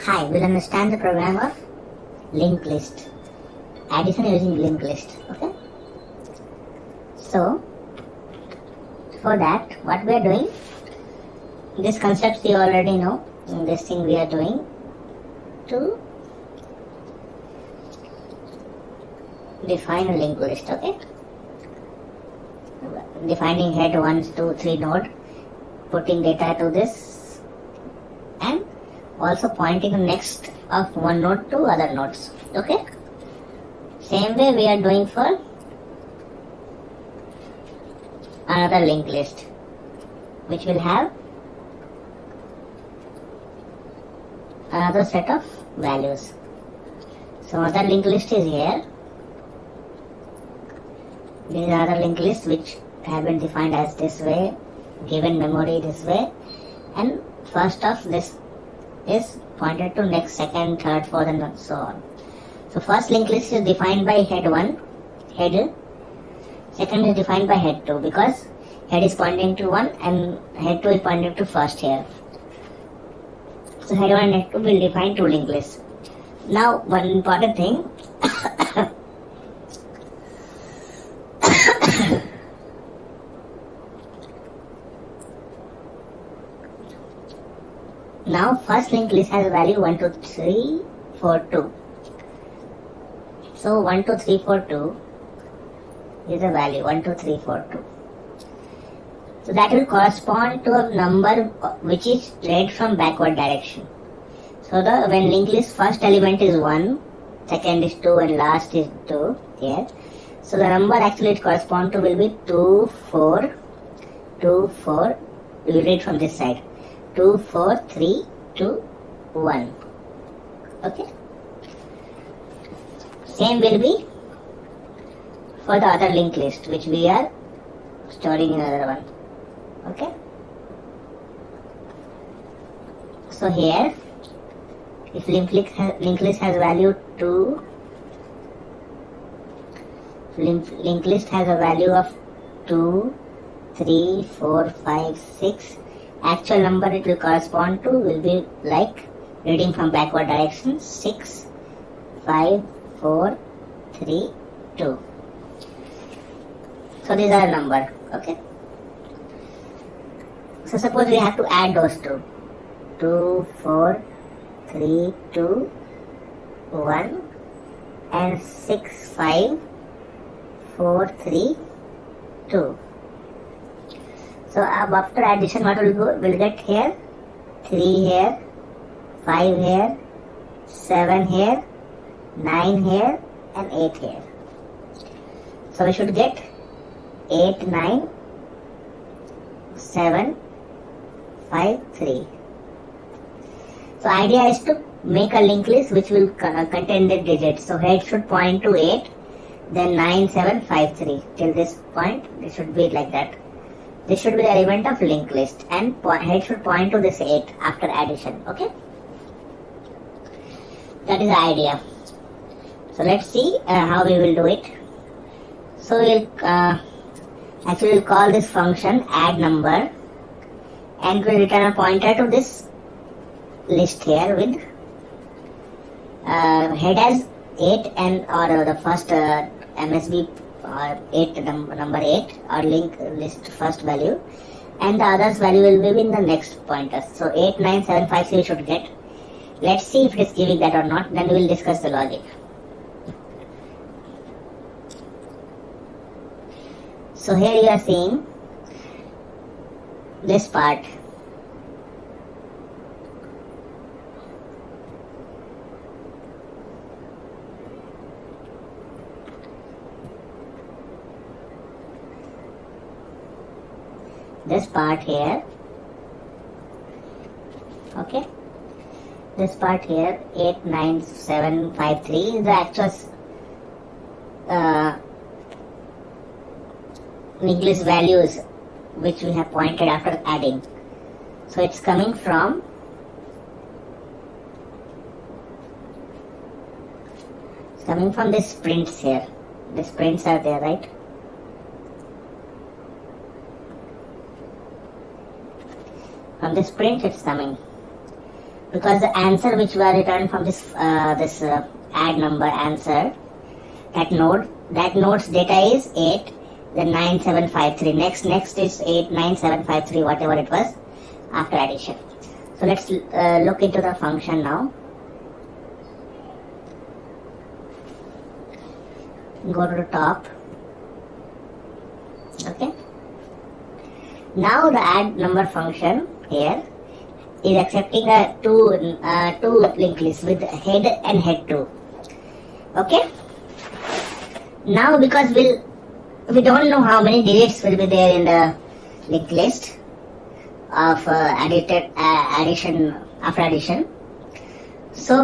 Hi, we'll understand the program of linked list. Addition using linked list. Okay. So, for that, what we are doing, this concept you already know. This thing we are doing to define a linked list. Okay. Defining head 1, 2, 3 node, putting data to this, and also pointing the next of one node to other nodes. Okay. Same way we are doing for another linked list, which will have another set of values. So another linked list is here. These are the linked lists which have been defined as this way, given memory this way, and first of this is pointed to next, second, third, fourth, and so on. So first linked list is defined by head 1, head. Second is defined by head 2 because head is pointing to 1 and head 2 is pointing to first here. So head 1 and head 2 will define two linked lists. Now one important thing. Now first linked list has a value 1, 2, 3, 4, 2. So 1, 2, 3, 4, 2 is a value 1, 2, 3, 4, 2. So that will correspond to a number which is read from backward direction. So when linked list first element is 1, second is 2 and last is 2 here. So the number actually it corresponds to will be 2, 4, 2, 4. We will read from this side. 2, 4, 3, 2, 1. Okay. Same will be for the other linked list which we are storing in another one. Okay. So here, if linked list has value 2, linked list has a value of 2, 3, 4, 5, 6. Actual number it will correspond to will be like reading from backward direction 6, 5, 4, 3, 2. So these are a number. Okay. So suppose we have to add those two. 2, 4, 3, 2, 1 and 6, 5, 4, 3, 2. So after addition what we'll get here? 3 here, 5 here, 7 here, 9 here and 8 here. So we should get 8, 9, 7, 5, 3. So idea is to make a linked list which will contain the digits. So head should point to 8, then 9, 7, 5, 3. Till this point it should be like that. This should be the element of linked list and head should point to this 8 after addition. Okay. That is the idea. So let's see how we will do it. So we'll we'll call this function add number and we'll return a pointer to this list here with head as 8 and or the first MSB 8 number 8 or link list first value and the others value will be in the next pointer. So 8, 9, 7, 5, 3 we should get. Let's see if it is giving that or not, then we will discuss the logic. So here you are seeing this part. This part here, okay, this part here 8, 9, 7, 5, 3 is the actual linked list values which we have pointed after adding. So it's coming from this prints here. These prints are there, right? From this print it's coming. because the answer which were returned from this add number answer, that node's data is 8, then 9753. Next is 8, 9753, whatever it was after addition. So let's look into the function now. Go to the top. Okay. Now the add number function here is accepting a two linked lists with head and head 2. Okay. Now because we don't know how many digits will be there in the linked list of addition after addition. So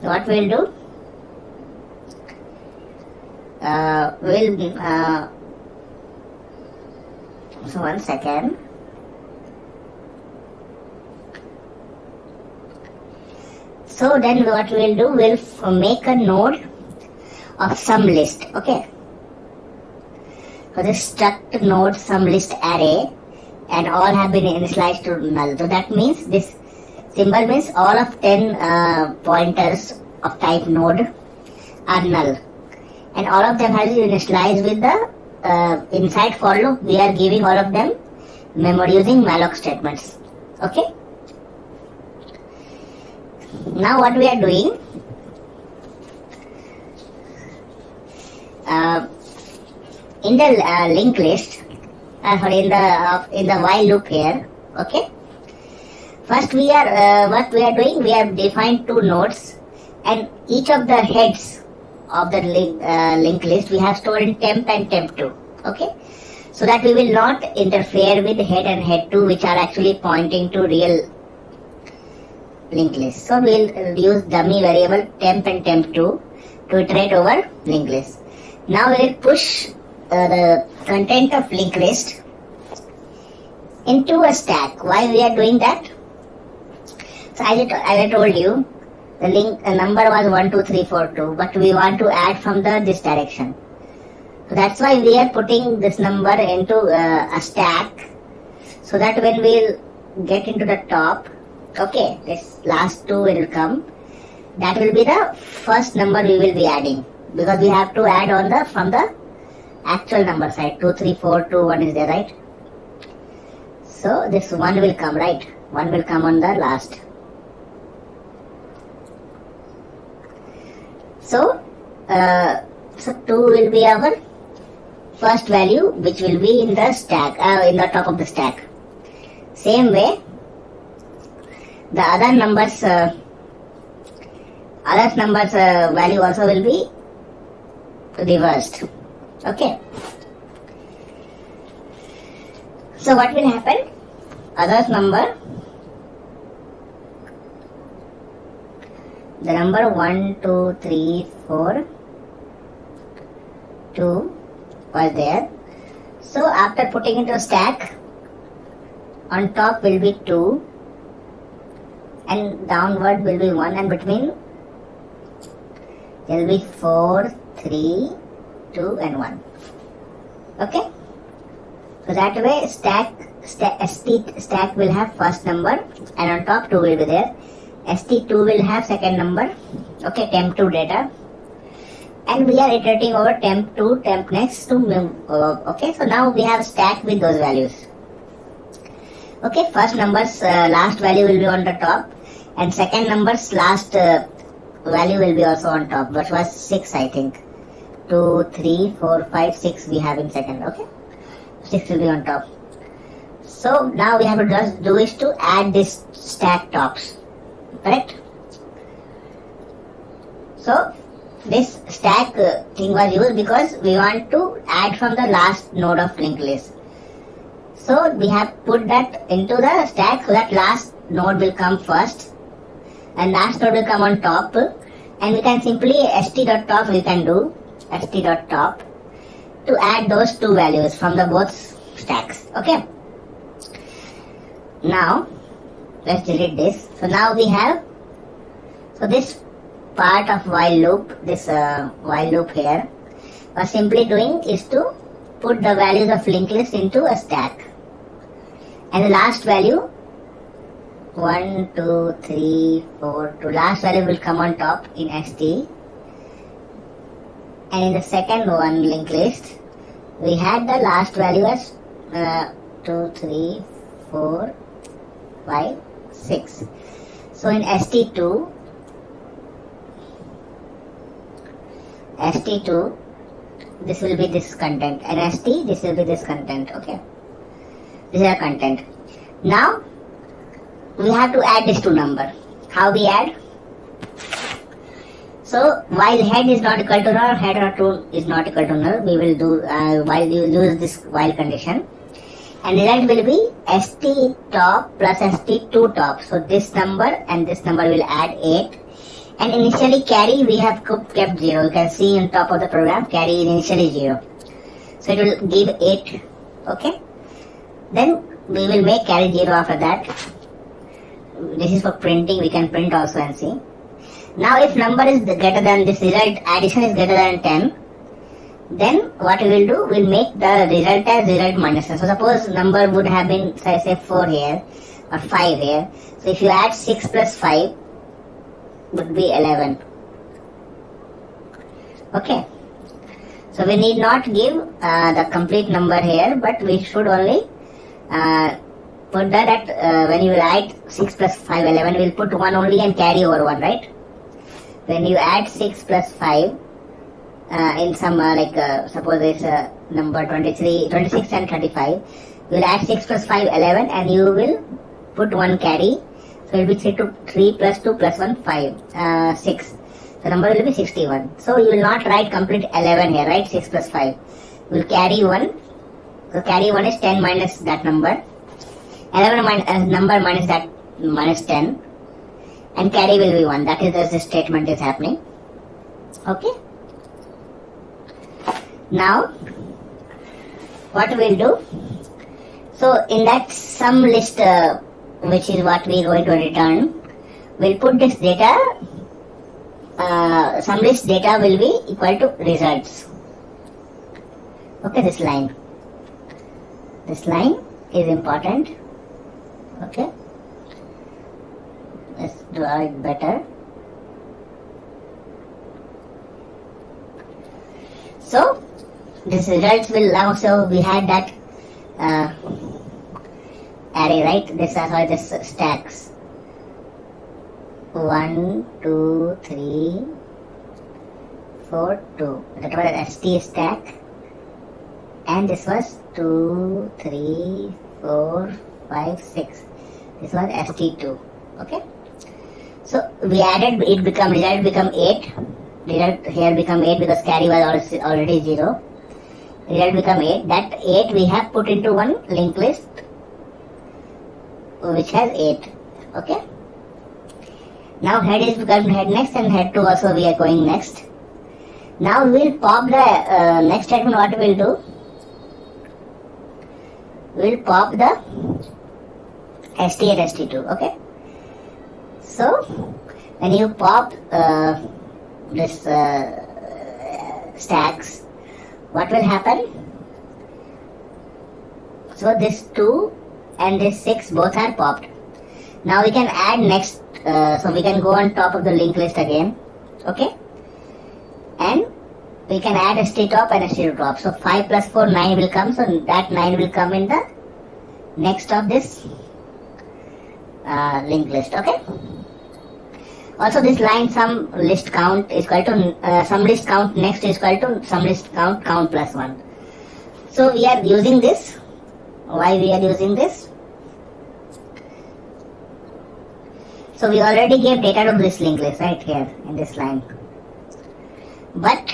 what we'll do, so 1 second. So then what we'll do, we'll make a node of some list. Okay. So this struct node some list array, and all have been initialized to null. So that means this symbol means all of 10 pointers of type node are null, and all of them have been initialized with the inside for loop. We are giving all of them memory using malloc statements. Okay. Now what we are doing, in the linked list, in the while loop here. Okay. First we are what we are doing, we have defined two nodes, and each of the heads of the linked list we have stored in temp and temp2. Okay. So that we will not interfere with head and head 2, which are actually pointing to real linked list. So we'll use dummy variable temp and temp2 to iterate over linked list. Now we will push the content of linked list into a stack. Why we are doing that? So as I told you, the number was 1, 2, 3, 4, 2, but we want to add from this direction. So that's why we are putting this number into a stack, so that when we'll get into the top, okay, this last 2 will come. That will be the first number we will be adding, because we have to add from the actual number side. 2, 3, 4, 2, 1 is there, right? So this 1 will come, right? 1 will come on the last. So 2 will be our first value, which will be in the stack, in the top of the stack. Same way, the other numbers value also will be reversed. Okay. So what will happen? Others number, the number 1, 2, 3, 4, 2 was there. So after putting into a stack, on top will be 2 and downward will be 1, and between there will be 4, 3, 2 and 1. Okay. So that way stack will have first number, and on top 2 will be there. ST2 will have second number. Okay, temp2 data. And we are iterating over temp2, temp next to okay, so now we have stack with those values. Okay, first number's last value will be on the top, and second number's last value will be also on top, which was 6, I think. 2, 3, 4, 5, 6 we have in second. Okay, 6 will be on top. So now we have to just do is to add this stack tops, correct? So this stack thing was used because we want to add from the last node of linked list. So we have put that into the stack so that last node will come first and last node will come on top, and we can simply st.top we can do st.top to add those two values from the both stacks. Okay. Now let's delete this. So now we have, so this part of while loop, this while loop here, what simply doing is to put the values of linked list into a stack, and the last value 1, 2, 3, 4, 2. Last value will come on top in ST. And in the second one linked list, we had the last value as 2, 3, 4, 5, 6. So in ST2, this will be this content, and ST, this will be this content. Okay, this is our content. Now we have to add these two numbers. How we add? So while head is not equal to null, head or 2 is not equal to null, we will do while you use this while condition, and result will be ST top plus ST2 top. So this number and this number will add 8. And initially carry we have kept 0. You can see on top of the program carry is initially 0. So it will give 8. Okay. Then we will make carry 0 after that. This is for printing. We can print also and see. Now if number is greater than this result, addition is greater than 10. Then what we will do, we'll make the result as result minus 10. So suppose number would have been say 4 here or 5 here. So if you add 6 plus 5, would be 11. Okay, so we need not give the complete number here, but we should only put that at when you write 6 plus 5, 11, we will put 1 only and carry over 1, right? When you add 6 plus 5 in some suppose it's number 23, 26 and 35, you will add 6 plus 5, 11, and you will put 1 carry. So it will be 3 plus 2 plus 1, 5, 6. The number will be 61. So you will not write complete 11 here, right? 6 plus 5. You will carry 1. So carry 1 is 10 minus that number. 11 number minus that minus 10. And carry will be 1. That is as the statement is happening. Okay. Now, what we will do? So in that sum list, which is what we are going to return, we'll put this data, sum list data will be equal to results. Okay, this line is important. Okay, let's draw it better. So this results will also, we had that array, right? This is how this stacks. 1, 2, 3, 4, 2. That was ST stack. And this was 2, 3, 4, 5, 6. This was ST2. Okay. So we added, it become, result become 8. Result here become 8 because carry was already 0. Result become 8. That 8 we have put into one linked list, which has 8. Okay. Now head is become head next, and head 2 also we are going next. Now we will pop the next statement. What we will do? We will pop the ST and ST2. Okay. So when you pop this stacks, what will happen? So this 2 and this 6 both are popped. Now we can add next, so we can go on top of the linked list again. Okay. And we can add ST top and ST top. So 5 plus 4, 9 will come. So that 9 will come in the next of this linked list. Okay. Also this line sum list count is equal to sum list count next is equal to sum list count plus 1. So we are using this. Why we are using this? So we already gave data to this linked list right here in this line. But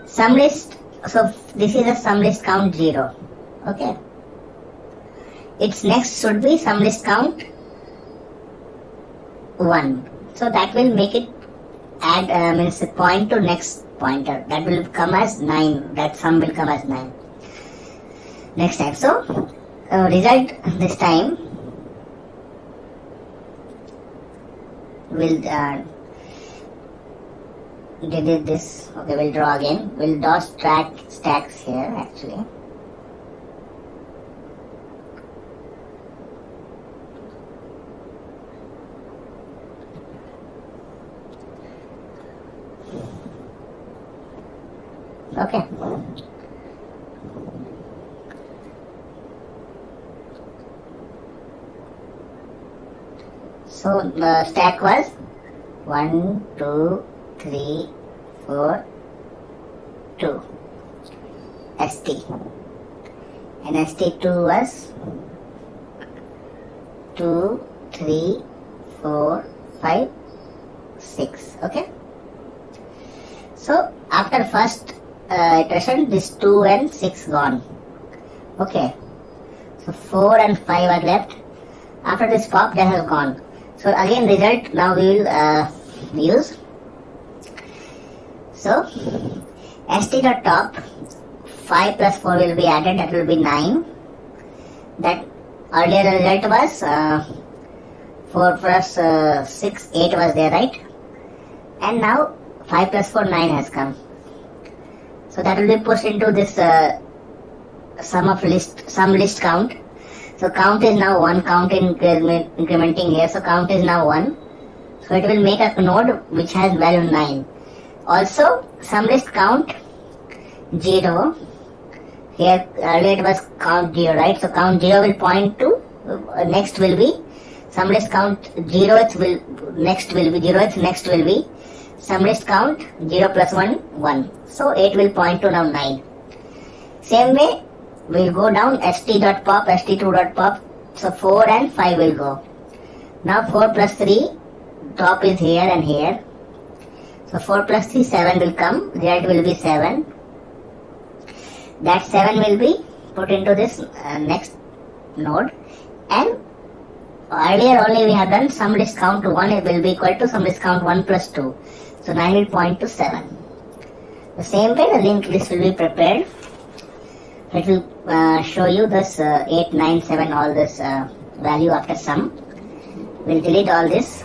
sum list, so this is a sum list count 0. Okay. Its next should be sum list count 1. So that will make it add means point to next pointer. That will come as 9. That sum will come as 9. Next time. So result this time will did this. Okay, we'll draw again. We'll draw stacks here actually. Okay. So the stack was 1, 2, 3, 4, 2 ST, and ST2 was 2, 3, 4, 5, 6. Okay. So after first iteration, this 2 and 6 gone. Okay. So 4 and 5 are left. After this pop, that has gone. So again, result now we will use. So st.top, 5 plus 4 will be added, that will be 9. That earlier result was 4 plus 6, 8 was there, right? And now 5 plus 4, 9 has come. So that will be pushed into this sum list count. So count is now 1, count incrementing here, so count is now 1. So it will make a node which has value 9. Also sum list count 0. Here earlier it was count 0, right? So count 0 will point to next will be sum list count 0th will next will be 0th next will be sum list count 0 plus 1 1. So 8 will point to now 9. Same way we'll go down st.pop, st2.pop. So 4 and 5 will go. Now 4 plus 3, top is here and here. So 4 plus 3, 7 will come. Result will be 7. That 7 will be put into this next node. And earlier only we have done sum list count 1 it will be equal to sum list count 1 plus 2. So 9 will point to 7. The same way the linked list will be prepared. It will show you this 8, 9, 7, all this value after sum. We'll delete all this,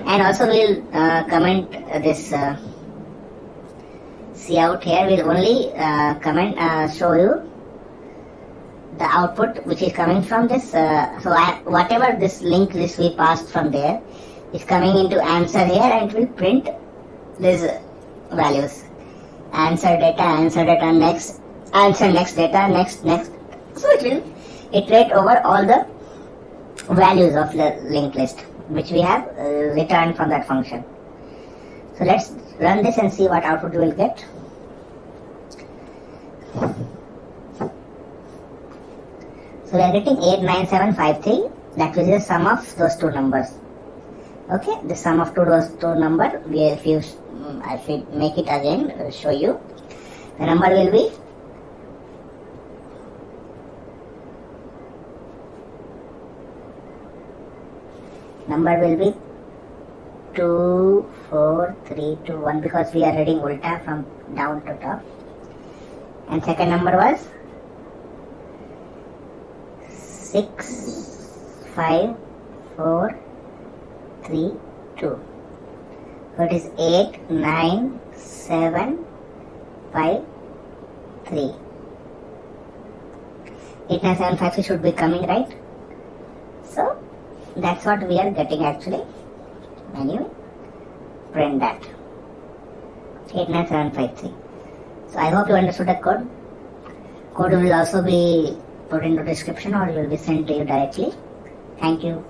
and also we'll comment this cout here. We'll only show you the output which is coming from this. Whatever this linked list we passed from there is coming into answer here, and it will print these values. Answer data next. Answer next data, next. So it will iterate over all the values of the linked list which we have returned from that function. So let's run this and see what output we will get. So we are getting 89753. That is the sum of those two numbers. Okay, the sum of those two numbers. If you I should make it again, show you. The number will be 2, 4, 3, 2, 1 because we are reading ulta from down to top. And second number was 6, 5, 4, 3, 2. So it is 8, 9, 7, 5, 3. 8, 9, 7, 5, 3 should be coming, right? So that's what we are getting actually when you print that 89753. So I hope you understood the code. Code will also be put into description or will be sent to you directly. Thank you.